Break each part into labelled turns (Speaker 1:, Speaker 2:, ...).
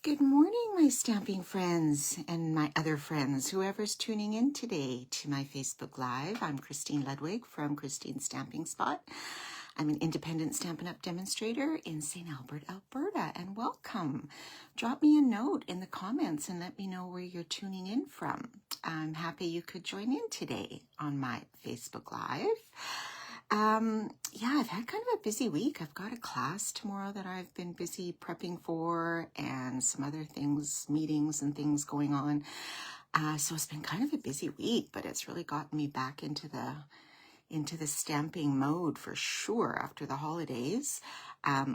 Speaker 1: Good morning, my stamping friends and my other friends, whoever's tuning in today to my Facebook Live. I'm Christine Ludwig from Christine's Stamping Spot. I'm an independent Stampin' Up! Demonstrator in St. Albert, Alberta, and welcome. Drop me a note in the comments and let me know where you're tuning in from. I'm happy you could join in today on my Facebook Live. Yeah, I've had kind of a busy week. I've got a class tomorrow that I've been busy prepping for and some other things, meetings and things going on. So it's been kind of a busy week, but it's really gotten me back into the stamping mode for sure after the holidays.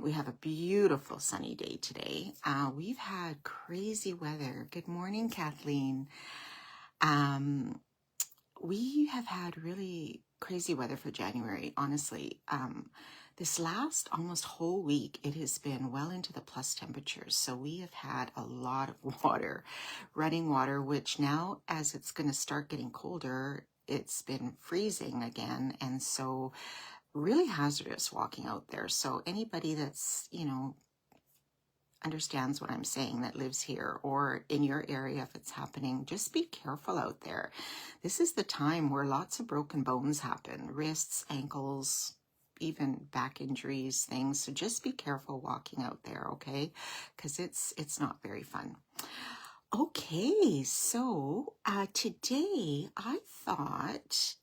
Speaker 1: We have a beautiful sunny day today. We've had crazy weather. Good morning, Kathleen. We have had really crazy weather for January, honestly. This last almost whole week, it has been well into the plus temperatures. So we have had a lot of water, running water, which now as it's going to start getting colder, it's been freezing again. And so really hazardous walking out there. So anybody that's, understands what I'm saying that lives here or in your area, if it's happening, just be careful out there. This is the time where lots of broken bones happen, wrists, ankles, even back injuries, things. So just be careful walking out there, okay? Because it's not very fun. Okay, so today I thought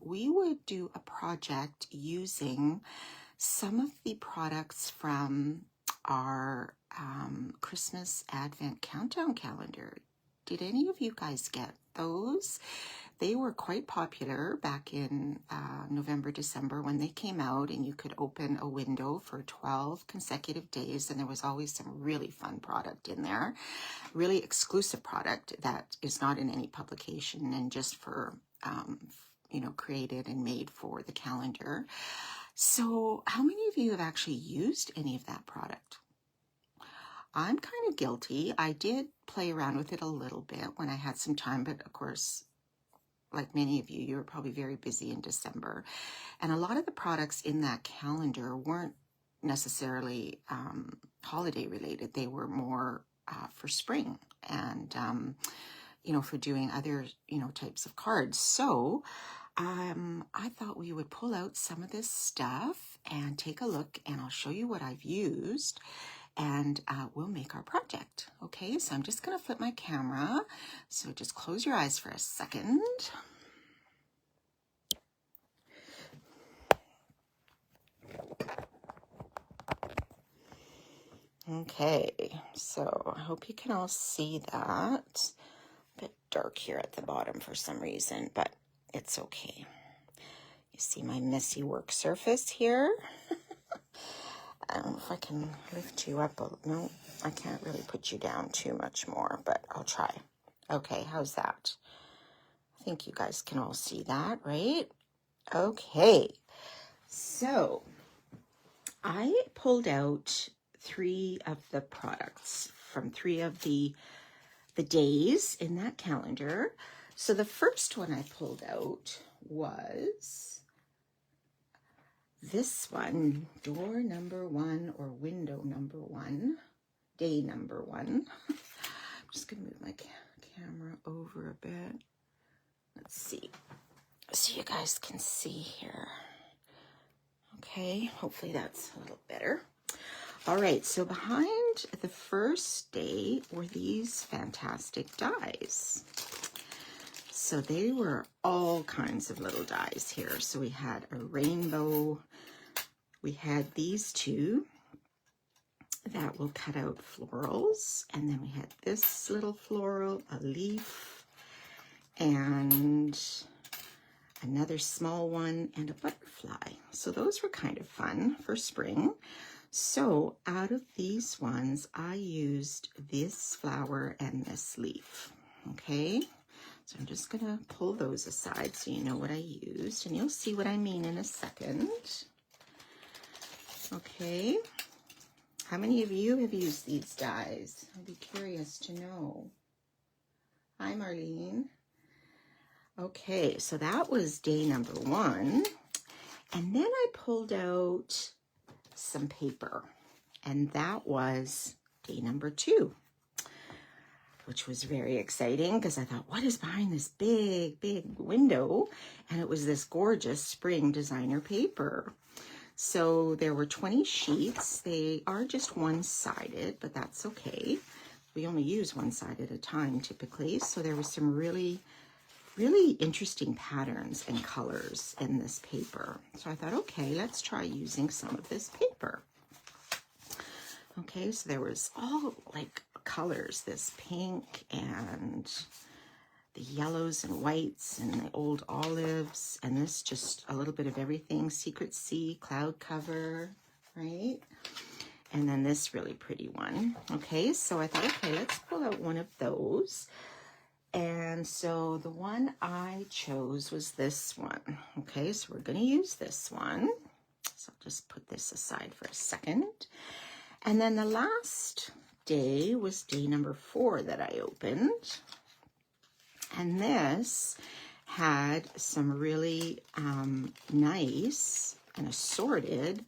Speaker 1: we would do a project using some of the products from our Christmas Advent Countdown calendar. Did any of you guys get those? They were quite popular back in November, December when they came out, and you could open a window for 12 consecutive days, and there was always some really fun product in there, really exclusive product that is not in any publication and just for, created and made for the calendar. So how many of you have actually used any of that product? I'm kind of guilty. I did play around with it a little bit when I had some time, but of course, like many of you, were probably very busy in December. And a lot of the products in that calendar weren't necessarily holiday related. They were more for spring and, for doing other, types of cards. So I thought we would pull out some of this stuff and take a look, and I'll show you what I've used, and we'll make our project. Okay, so I'm just going to flip my camera. So just close your eyes for a second. Okay, so I hope you can all see that. A bit dark here at the bottom for some reason, but it's okay. You see my messy work surface here. I don't know if I can lift you up. No, I can't really put you down too much more, but I'll try. Okay, how's that? I think you guys can all see that, right? Okay, so I pulled out 3 of the products from 3 of the days in that calendar. So the first one I pulled out was this one, door number 1 or window number 1, day number 1. I'm just going to move my camera over a bit. Let's see. So you guys can see here. Okay, hopefully that's a little better. All right, so behind the first day were these fantastic dies. So they were all kinds of little dies here. So we had a rainbow. We had these 2 that will cut out florals. And then we had this little floral, a leaf, and another small one, and a butterfly. So those were kind of fun for spring. So out of these ones, I used this flower and this leaf. Okay. So I'm just going to pull those aside so you know what I used, and you'll see what I mean in a second. Okay. How many of you have used these dies? I'd be curious to know. Hi, Marlene. Okay, so that was day number 1. And then I pulled out some paper, and that was day number 2. which was very exciting because I thought, what is behind this big, big window? And it was this gorgeous spring designer paper. So there were 20 sheets. They are just one-sided, but that's okay. We only use one side at a time typically. So there were some really interesting patterns and colors in this paper. So I thought, okay, let's try using some of this paper. Okay, so there was all like colors, this pink and the yellows and whites and the old olives, and this just a little bit of everything, Secret Sea, cloud cover, right? And then this really pretty one. Okay, so I thought, okay, let's pull out one of those. And so the one I chose was this one. Okay, so we're going to use this one. So I'll just put this aside for a second. And then the last day was day number 4 that I opened. And this had some really nice and assorted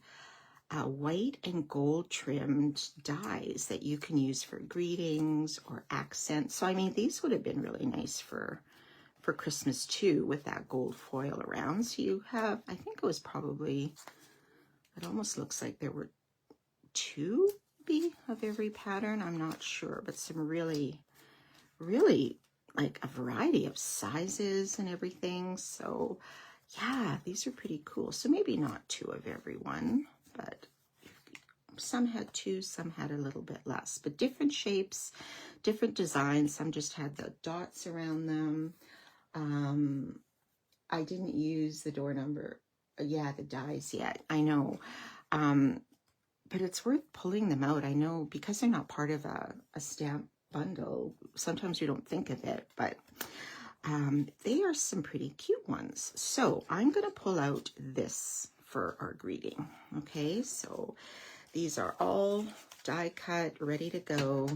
Speaker 1: white and gold trimmed dies that you can use for greetings or accents. So I mean, these would have been really nice for Christmas too, with that gold foil around. So you have, I think it was probably, it almost looks like there were 2 of every pattern. I'm not sure, but some really like a variety of sizes and everything. So yeah, these are pretty cool. So maybe not 2 of every one, but some had 2, some had a little bit less, but different shapes, different designs. Some just had the dots around them. I didn't use the door number, the dies yet, I know. But it's worth pulling them out. I know because they're not part of a stamp bundle, sometimes you don't think of it, but they are some pretty cute ones. So I'm going to pull out this for our greeting. Okay, so these are all die cut, ready to go,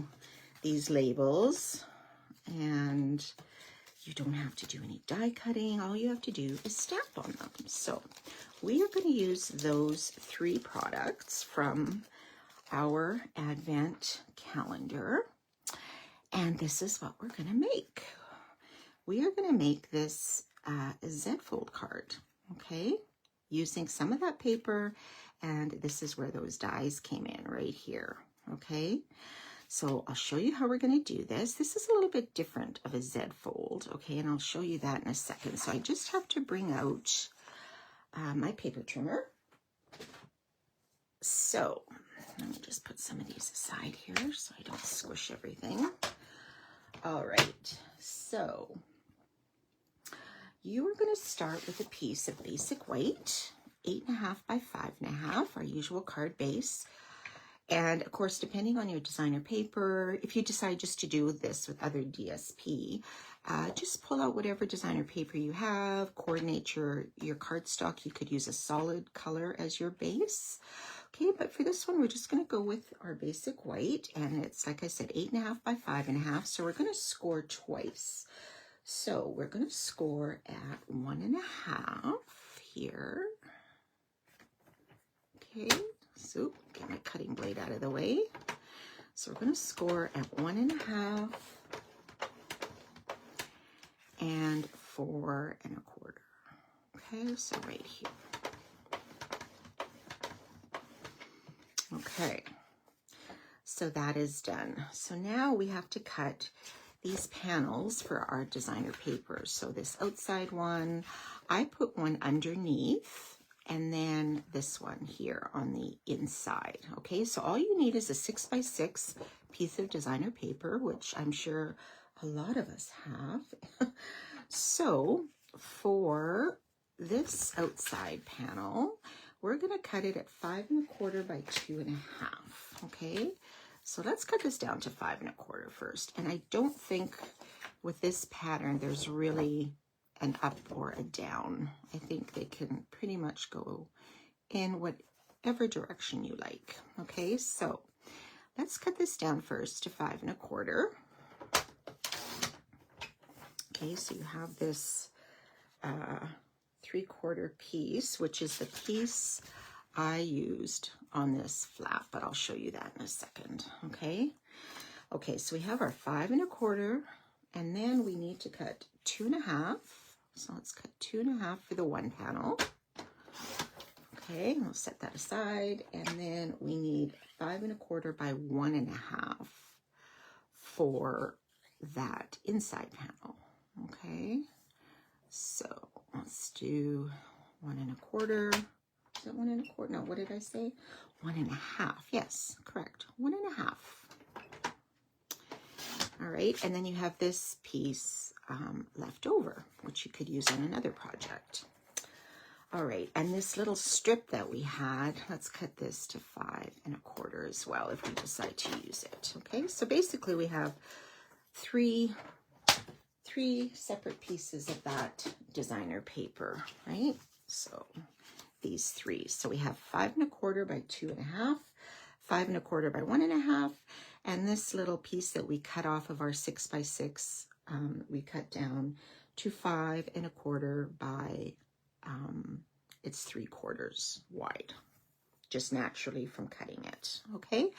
Speaker 1: these labels, and you don't have to do any die cutting. All you have to do is stamp on them. So we are going to use those 3 products from our Advent calendar. And this is what we're going to make. We are going to make this Z-fold card, okay? Using some of that paper, and this is where those dies came in, right here, okay? So I'll show you how we're going to do this. This is a little bit different of a Z-fold, okay? And I'll show you that in a second. So I just have to bring out my paper trimmer. So let me just put some of these aside here so I don't squish everything. All right, so you are going to start with a piece of basic white, 8.5 by 5.5, our usual card base. And of course, depending on your designer paper, if you decide just to do this with other DSP, just pull out whatever designer paper you have, coordinate your cardstock. You could use a solid color as your base. Okay, but for this one, we're just going to go with our basic white, and it's, like I said, 8.5 by 5.5, so we're going to score twice. So we're going to score at 1.5 here. Okay, so get my cutting blade out of the way. So we're going to score at 1.5 and 4.25. Okay, so right here. Okay, so that is done. So now we have to cut these panels for our designer papers. So this outside one, I put one underneath, and then this one here on the inside. Okay, so all you need is a 6 by 6 piece of designer paper, which I'm sure a lot of us have. So for this outside panel, we're going to cut it at 5.25 by 2.5. Okay, so let's cut this down to 5.25 first. And I don't think with this pattern there's really an up or a down. I think they can pretty much go in whatever direction you like. Okay, so let's cut this down first to 5.25. Okay, so you have this 3/4 piece, which is the piece I used on this flap, but I'll show you that in a second. Okay, Okay, so we have our 5 1/4, and then we need to cut 2 1/2. So let's cut 2 1/2 for the one panel. Okay, we'll set that aside, and then we need 5 1/4 by 1 1/2 for that inside panel. Okay, so let's do 1 1/4. Is that 1 1/4? No, what did I say? 1 1/2. Yes, correct. 1 1/2. All right, and then you have this piece left over, which you could use on another project. All right, and this little strip that we had, let's cut this to 5 1/4 as well if we decide to use it. Okay, so basically we have three separate pieces of that designer paper, right? So these three. So we have 5 1/4 by 2 1/2, 5 1/4 by 1 1/2, and this little piece that we cut off of our 6 by 6, we cut down to 5 1/4 by, it's 3/4 wide, just naturally from cutting it. Okay.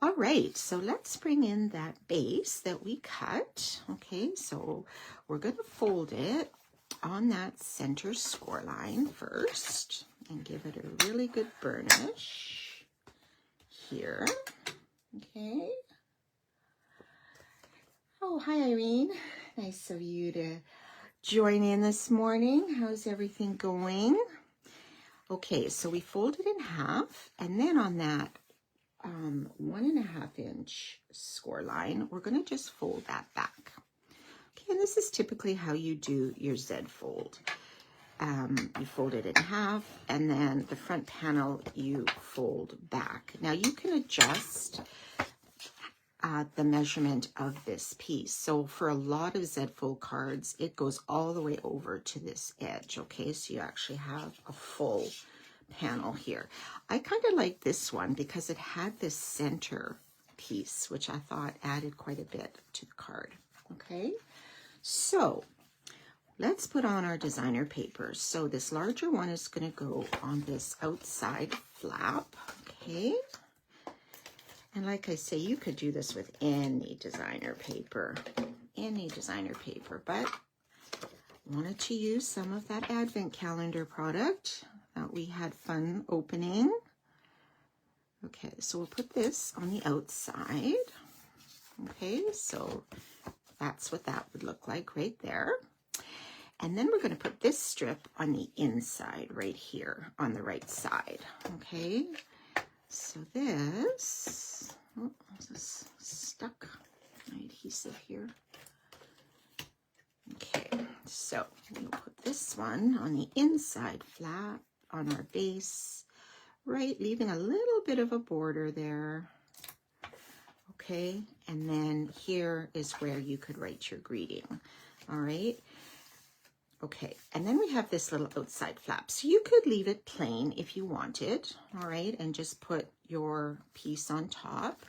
Speaker 1: All right, so let's bring in that base that we cut. Okay, so we're going to fold it on that center score line first and give it a really good burnish here. Okay. Oh, hi, Irene. Nice of you to join in this morning. How's everything going? Okay, so we fold it in half, and then on that 1 1/2 inch score line, we're going to just fold that back. Okay, and this is typically how you do your Z fold. You fold it in half, and then the front panel you fold back. Now you can adjust the measurement of this piece. So for a lot of Z fold cards, it goes all the way over to this edge. Okay, so you actually have a full panel here. I kind of like this one because it had this center piece, which I thought added quite a bit to the card. Okay, so let's put on our designer paper. So this larger one is going to go on this outside flap. Okay, and like I say, you could do this with any designer paper, but I wanted to use some of that advent calendar product that we had fun opening. Okay, so we'll put this on the outside. Okay, so that's what that would look like right there. And then we're going to put this strip on the inside right here on the right side. Okay, so this, oh, this is stuck, my adhesive here. Okay, so we'll put this one on the inside flap on our base, right, leaving a little bit of a border there. Okay, and then here is where you could write your greeting. All right. Okay, and then we have this little outside flap. So you could leave it plain if you wanted, all right, and just put your piece on top.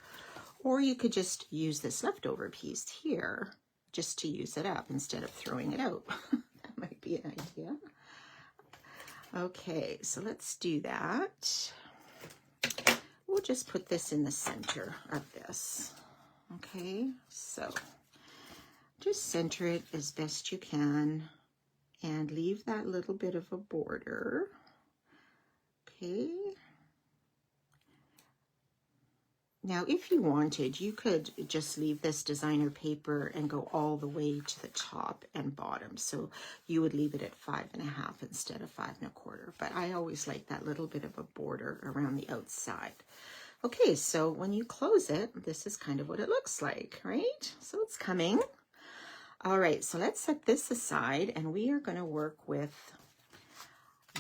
Speaker 1: Or you could just use this leftover piece here just to use it up instead of throwing it out. That might be an idea. Okay, so let's do that. We'll just put this in the center of this. Okay, so just center it as best you can and leave that little bit of a border. Okay. Now, if you wanted, you could just leave this designer paper and go all the way to the top and bottom. So you would leave it at 5 1/2 instead of 5 1/4. But I always like that little bit of a border around the outside. Okay, so when you close it, this is kind of what it looks like, right? So it's coming. All right, so let's set this aside, and we are going to work with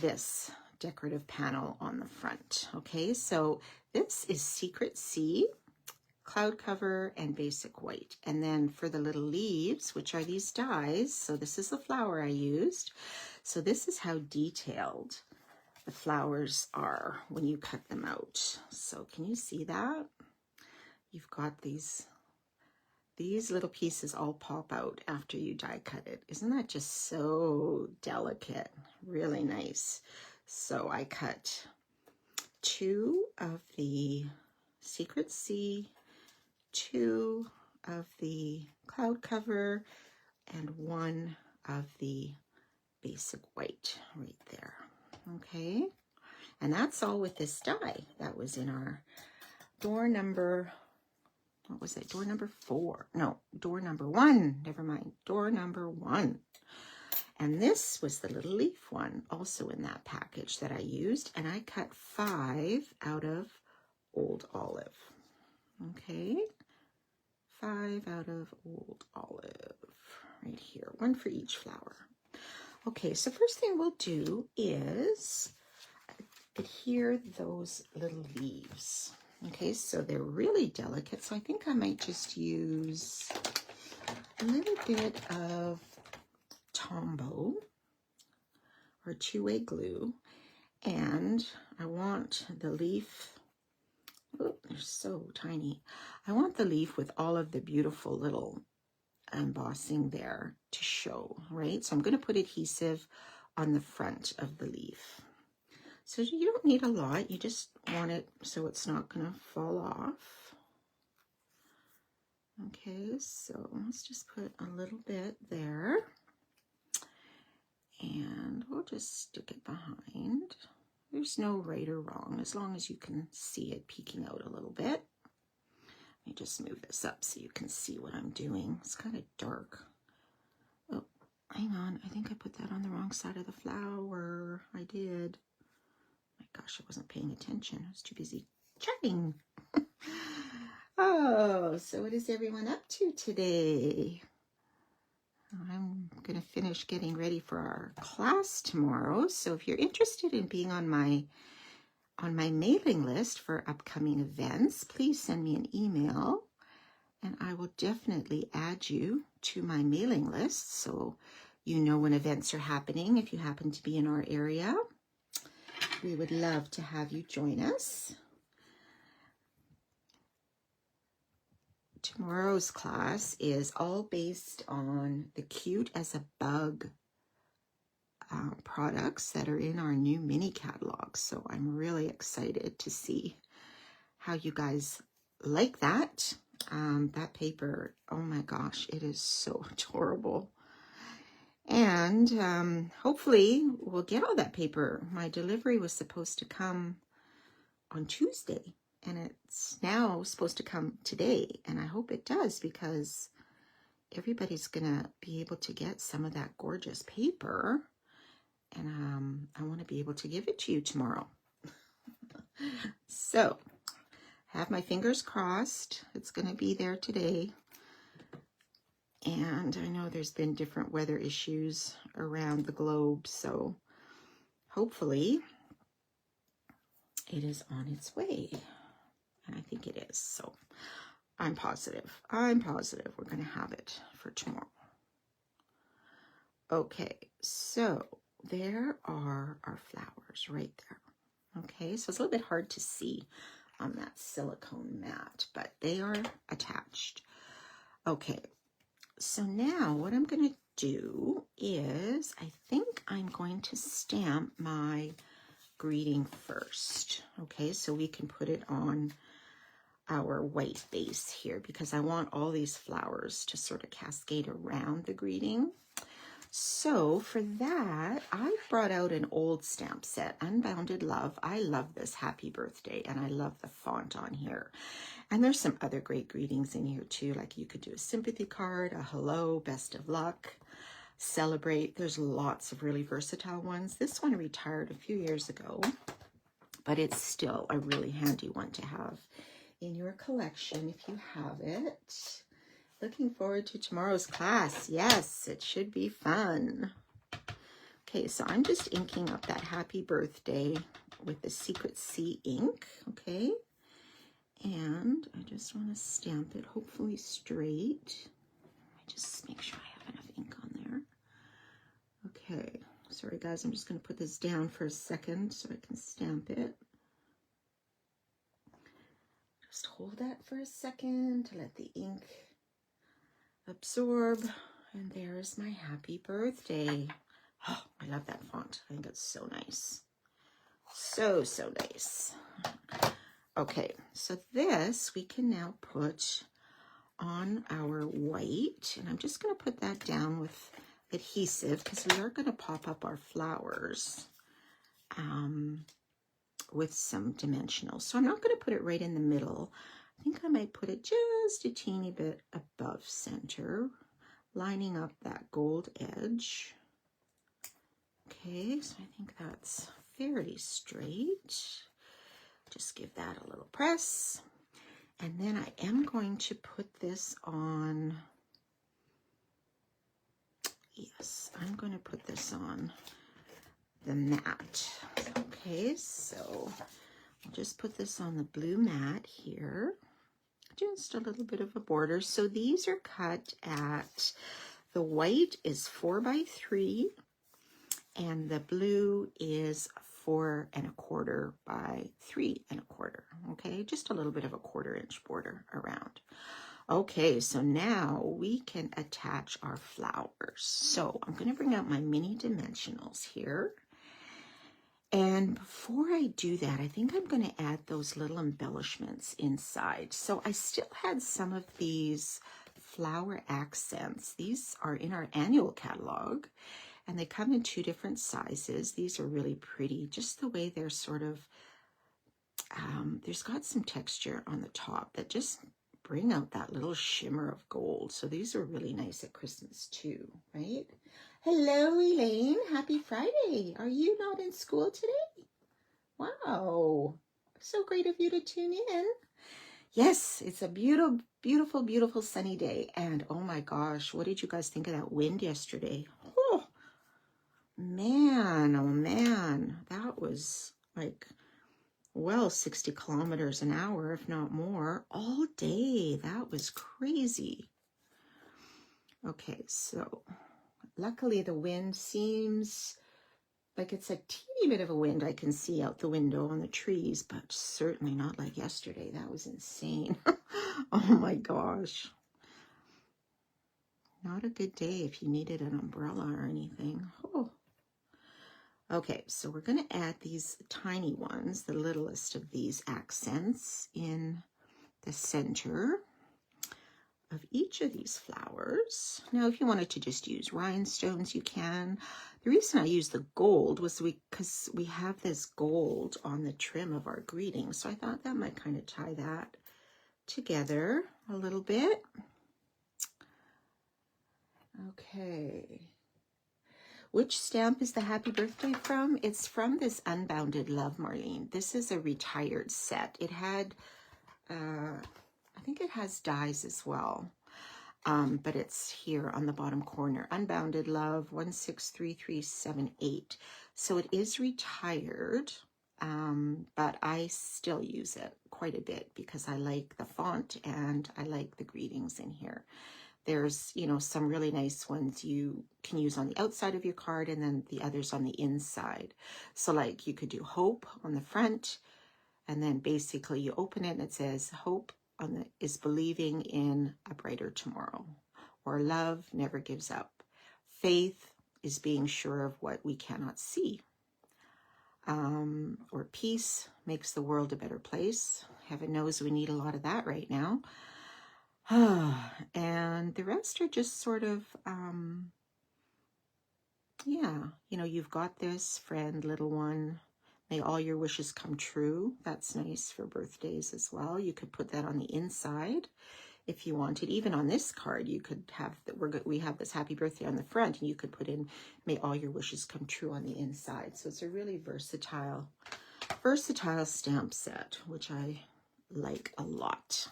Speaker 1: this decorative panel on the front. Okay, so this is Secret Sea, cloud cover, and basic white. And then for the little leaves, which are these dies, so this is the flower I used. So this is how detailed the flowers are when you cut them out. So can you see that? You've got these little pieces all pop out after you die cut it. Isn't that just so delicate? Really nice. So I cut 2 of the Secret Sea 2 of the cloud cover and 1 of the basic white right there. Okay, and that's all with this die. That was in our door number, what was it? Door number 4. No, door number 1. Never mind. Door number 1. And this was the little leaf one, also in that package that I used. And I cut 5 out of Old Olive. Okay. 5 out of Old Olive. Right here. 1 for each flower. Okay, so first thing we'll do is adhere those little leaves. Okay, so they're really delicate, so I think I might just use a little bit of Tombow or 2-way glue, and I want the leaf, oh, they're so tiny. I want the leaf with all of the beautiful little embossing there to show, right? So I'm going to put adhesive on the front of the leaf. So you don't need a lot, you just want it so it's not going to fall off. Okay, so let's just put a little bit there. And we'll just stick it behind. There's no right or wrong, as long as you can see it peeking out a little bit. Let me just move this up so you can see what I'm doing. It's kind of dark. Oh, hang on. I think I put that on the wrong side of the flower. I did. My gosh, I wasn't paying attention. I was too busy chatting. Oh, so what is everyone up to today? I'm going to finish getting ready for our class tomorrow. So if you're interested in being on my mailing list for upcoming events, please send me an email and I will definitely add you to my mailing list so you know when events are happening. If you happen to be in our area, we would love to have you join us. Tomorrow's class is all based on the Cute as a Bug products that are in our new mini catalog. So I'm really excited to see how you guys like that. That paper, oh my gosh, it is so adorable. And hopefully we'll get all that paper. My delivery was supposed to come on Tuesday. And it's now supposed to come today, and I hope it does because everybody's gonna be able to get some of that gorgeous paper, and I want to be able to give it to you tomorrow. So, have my fingers crossed. It's gonna be there today, and I know there's been different weather issues around the globe, so hopefully it is on its way. And I think it is, so I'm positive we're going to have it for tomorrow. Okay, so there are our flowers right there. Okay, so it's a little bit hard to see on that silicone mat, but they are attached. Okay, so now what I'm going to do is I think I'm going to stamp my greeting first. Okay, so we can put it on our white base here because I want all these flowers to sort of cascade around the greeting. So for that, I brought out an old stamp set, Unbounded Love. I love this Happy Birthday, and I love the font on here. And there's some other great greetings in here too, like you could do a sympathy card, a hello, best of luck, celebrate. There's lots of really versatile ones. This one retired a few years ago, but it's still a really handy one to have in your collection if you have it. Looking forward to tomorrow's class. Yes, it should be fun. Okay, so I'm just inking up that Happy Birthday with the Secret Sea ink, okay? And I just want to stamp it hopefully straight. I just make sure I have enough ink on there. Okay, sorry guys, I'm just going to put this down for a second so I can stamp it. Just hold that for a second to let the ink absorb. And there's my Happy Birthday. Oh, I love that font. I think it's so nice. So, so nice. Okay, so this we can now put on our white, and I'm just going to put that down with adhesive because we are going to pop up our flowers with some dimensionals. So I'm not going to put it right in the middle. I think I might put it just a teeny bit above center, lining up that gold edge. Okay, so I think that's fairly straight. Just give that a little press. And then I am going to put this on, yes, I'm going to put this on the mat. Okay, so I'll just put this on the blue mat here. Just a little bit of a border. So these are cut at, the white is 4 by 3 and the blue is 4 1/4 by 3 1/4. Okay, just a little bit of a 1/4 inch border around. Okay, so now we can attach our flowers. So I'm going to bring out my mini dimensionals here. And before I do that, I think I'm going to add those little embellishments inside. So I still had some of these flower accents. These are in our annual catalog, and they come in 2 different sizes. These are really pretty, just the way they're sort of, there's got some texture on the top that just bring out that little shimmer of gold. So these are really nice at Christmas too, right? Hello, Elaine. Happy Friday. Are you not in school today? Wow. So great of you to tune in. Yes, it's a beautiful, beautiful, beautiful sunny day. And oh my gosh, what did you guys think of that wind yesterday? Oh man, that was like, well, 60 kilometers an hour, if not more, all day. That was crazy. Okay, so luckily the wind seems like it's a teeny bit of a wind I can see out the window on the trees, but certainly not like yesterday. That was insane. Oh my gosh. Not a good day if you needed an umbrella or anything. Oh. Okay, so we're going to add these tiny ones, the littlest of these accents, in the center of each of these flowers. Now, if you wanted to just use rhinestones, you can. The reason I used the gold was because we have this gold on the trim of our greeting, so I thought that might kind of tie that together a little bit. Okay. Which stamp is the happy birthday from? It's from this Unbounded Love, Marlene. This is a retired set. It had, I think it has dies as well, but it's here on the bottom corner. Unbounded Love 163378. So it is retired, but I still use it quite a bit because I like the font and I like the greetings in here. There's, you know, some really nice ones you can use on the outside of your card and then the others on the inside. So like you could do hope on the front, and then basically you open it and it says hope is believing in a brighter tomorrow, or love never gives up. Faith is being sure of what we cannot see. Or peace makes the world a better place. Heaven knows we need a lot of that right now. And the rest are just sort of, yeah, you know, you've got this friend, little one. May all your wishes come true. That's nice for birthdays as well. You could put that on the inside if you wanted. Even on this card, you could have that we have this happy birthday on the front, and you could put in may all your wishes come true on the inside. So it's a really versatile stamp set, which I like a lot.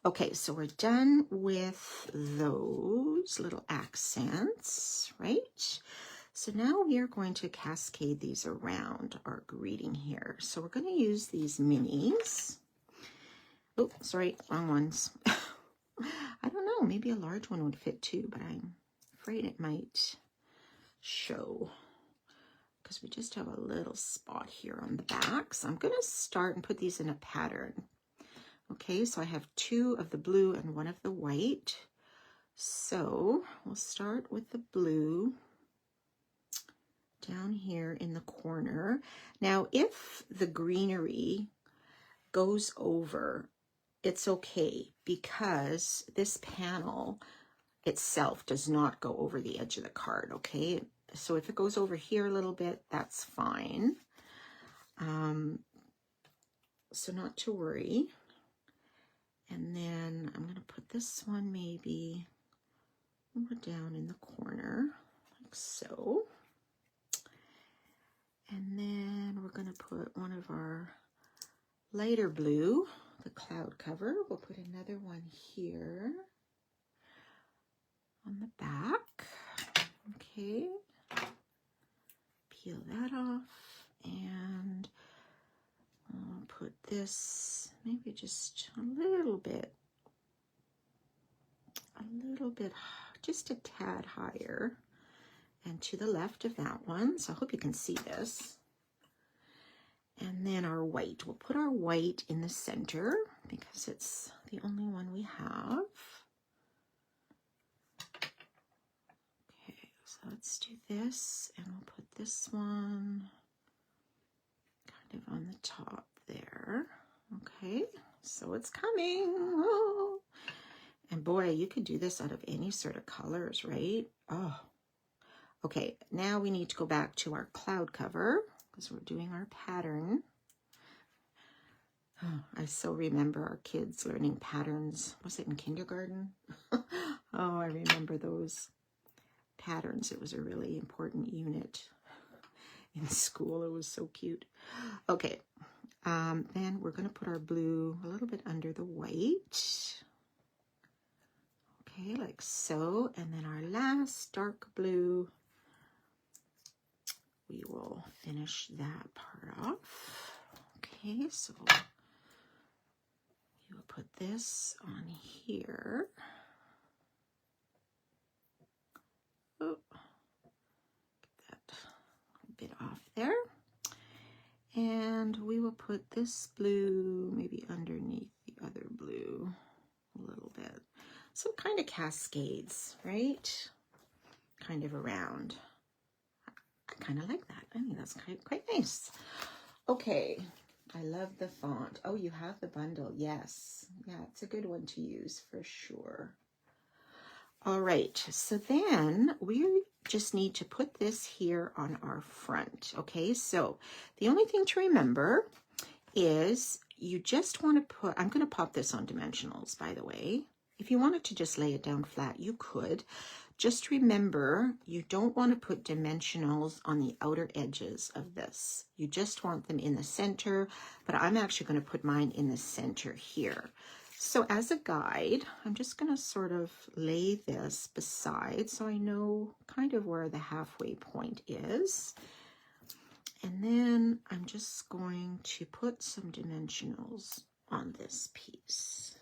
Speaker 1: Okay, so we're done with those little accents, right? So now we are going to cascade these around our greeting here. So we're going to use these minis. Oh, sorry, wrong ones. I don't know, maybe a large one would fit too, but I'm afraid it might show because we just have a little spot here on the back. So I'm going to start and put these in a pattern. Okay, so I have 2 of the blue and 1 of the white. So we'll start with the blue down here in the corner. Now, if the greenery goes over it's okay because this panel itself does not go over the edge of the card, okay? So if it goes over here a little bit, that's fine. So not to worry. And then I'm going to put this one maybe down in the corner, like so. And then we're going to put one of our lighter blue, the cloud cover. We'll put another one here on the back. Okay. Peel that off. And I'll put this maybe just a little bit, just a tad higher and to the left of that one. So I hope you can see this. And then our white, we'll put our white in the center because it's the only one we have. Okay, so let's do this, and we'll put this one kind of on the top there. Okay, so it's coming. Oh. And boy, you could do this out of any sort of colors, right? Oh, okay, now we need to go back to our cloud cover because we're doing our pattern. Oh, I so remember our kids learning patterns. Was it in kindergarten? Oh, I remember those patterns. It was a really important unit in school. It was so cute. Okay, then we're going to put our blue a little bit under the white. Okay, like so. And then our last dark blue, we will finish that part off. Okay, so we will put this on here. Oh, get that bit off there. And we will put this blue maybe underneath the other blue a little bit. So it kind of cascades, right? Kind of around. I kind of like that. I think that's quite nice. Okay, I love the font. Oh, you have the bundle. Yes. Yeah, it's a good one to use for sure. All right, so then we just need to put this here on our front. Okay, so the only thing to remember is you just want to put, I'm going to pop this on dimensionals, by the way. If you wanted to just lay it down flat, you could. Just remember, you don't want to put dimensionals on the outer edges of this. You just want them in the center, but I'm actually going to put mine in the center here. So as a guide, I'm just going to sort of lay this beside so I know kind of where the halfway point is. And then I'm just going to put some dimensionals on this piece.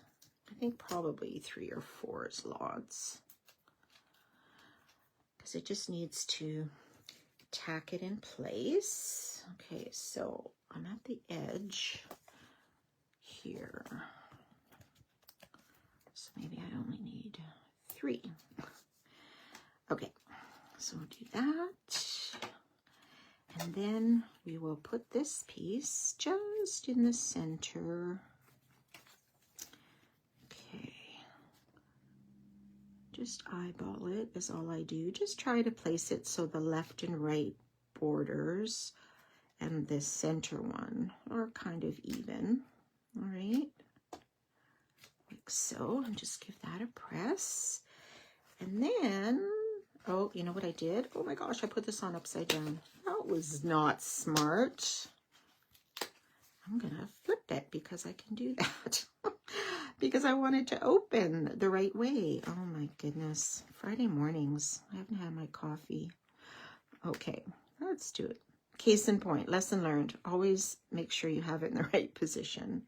Speaker 1: I think probably 3 or 4 is lots, because it just needs to tack it in place. Okay, so I'm at the edge here. So maybe I only need 3. Okay, so we'll do that. And then we will put this piece just in the center. Okay. Just eyeball it is all I do. Just try to place it so the left and right borders and this center one are kind of even. All right. Like so. And just give that a press. And then, oh, you know what I did? Oh my gosh, I put this on upside down. That was not smart. I'm going to flip it because I can do that. Because I wanted to open the right way. Oh my goodness. Friday mornings. I haven't had my coffee. Okay, let's do it. Case in point, lesson learned. Always make sure you have it in the right position.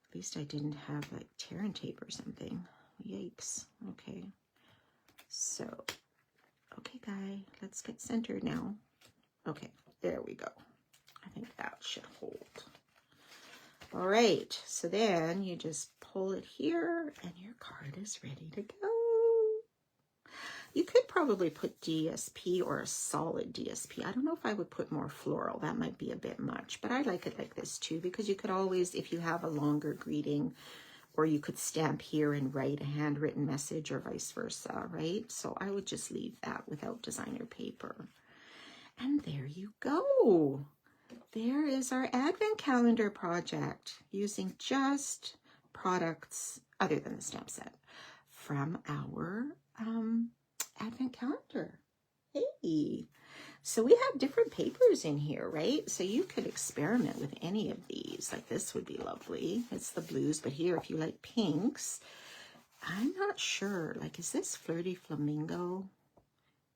Speaker 1: At least I didn't have like tear and tape or something. Yikes. Okay. So, okay, guy, let's get centered now. Okay, there we go. I think that should hold. All right, so then you just pull it here and your card is ready to go. You could probably put DSP or a solid DSP. I don't know if I would put more floral. That might be a bit much, but I like it like this too, because you could always, if you have a longer greeting, or you could stamp here and write a handwritten message or vice versa, right? So I would just leave that without designer paper. And there you go. There is our advent calendar project using just products other than the stamp set from our advent calendar. Hey, so we have different papers in here, right? So you could experiment with any of these. Like this would be lovely. It's the blues, but here if you like pinks, I'm not sure. Like, is this Flirty Flamingo?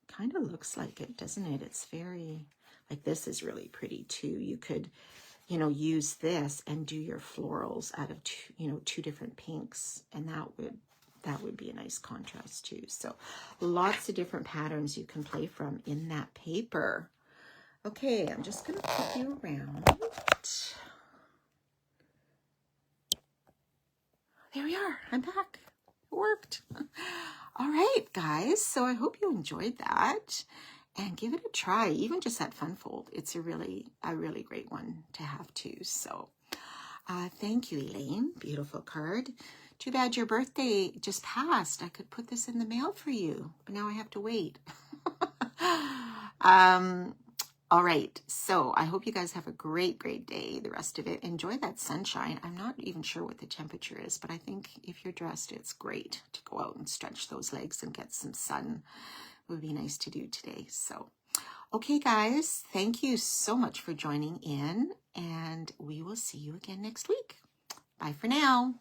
Speaker 1: Kind of looks like it, doesn't it? It's very, like this is really pretty too. You could, you know, use this and do your florals out of two, you know, two different pinks, and that would be a nice contrast too. So lots of different patterns you can play from in that paper. Okay, I'm just going to put you around. There we are. I'm back. It worked. All right, guys. So I hope you enjoyed that, and give it a try. Even just that fun fold. It's a really great one to have too. So thank you, Elaine. Beautiful card. Too bad your birthday just passed. I could put this in the mail for you, but now I have to wait. All right. So I hope you guys have a great day. The rest of it. Enjoy that sunshine. I'm not even sure what the temperature is, but I think if you're dressed, it's great to go out and stretch those legs and get some sun. It would be nice to do today. So, okay, guys, thank you so much for joining in, and we will see you again next week. Bye for now.